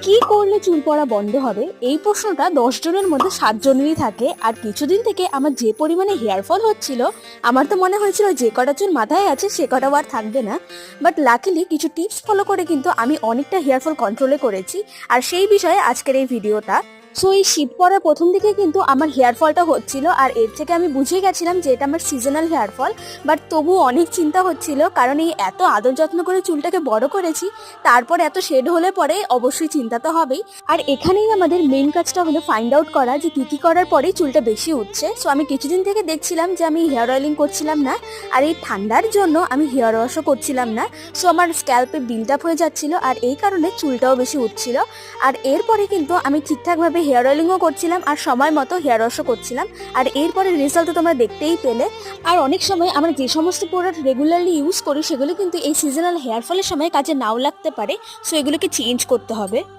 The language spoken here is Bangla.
কি করলে চুল পড়া বন্ধ হবে, এই প্রশ্নটা 10 জনের মধ্যে 7 জনেরই থাকে। আর কিছুদিন থেকে আমার যে পরিমাণে হেয়ার ফল হচ্ছিল, আমার তো মনে হয়েছিল যে কটা চুল মাথায় আছে সে কটাও আর থাকবে না। বাট লাকিলি কিছু টিপস ফলো করে কিন্তু আমি অনেকটা হেয়ার ফল কন্ট্রোলে করেছি। আর সেই বিষয়ে আজকের এই ভিডিওটা। সো এই শীত পড়ার প্রথম দিকে কিন্তু আমার হেয়ার ফলটা হচ্ছিল, আর এর থেকে আমি বুঝে গেছিলাম যে এটা আমার সিজনাল হেয়ার ফল। বাট তবুও অনেক চিন্তা হচ্ছিল, কারণ এই এত আদর যত্ন করে চুলটাকে বড় করেছি, তারপর এত শেড হলে পরে অবশ্যই চিন্তা তো হবেই। আর এখানেই আমাদের মেইন কাজটা হলো ফাইন্ড আউট করা যে কি করার পরেই চুলটা বেশি উঠছে। সো আমি কিছুদিন থেকে দেখছিলাম যে আমি হেয়ার অয়েলিং করছিলাম না, আর এই ঠান্ডার জন্য আমি হেয়ার ওয়াশও করছিলাম না। সো আমার স্ক্যাল্পে বিল্ড আপ হয়ে যাচ্ছিল, আর এই কারণে চুলটাও বেশি উঠছিল। আর এরপরে কিন্তু আমি ঠিকঠাকভাবে হেয়ার অয়েলিংও করছিলাম আর সময় মতো হেয়ার ওয়াশও করছিলাম। আর এরপরে রেজাল্ট তো তোমরা দেখতেই পেলে। আর অনেক সময় আমরা যে সমস্ত প্রোডাক্ট রেগুলারলি ইউজ করি সেগুলো কিন্তু এই সিজনাল হেয়ার ফলের সময় কাজে নাও লাগতে পারে। সো এগুলোকে চেঞ্জ করতে হবে।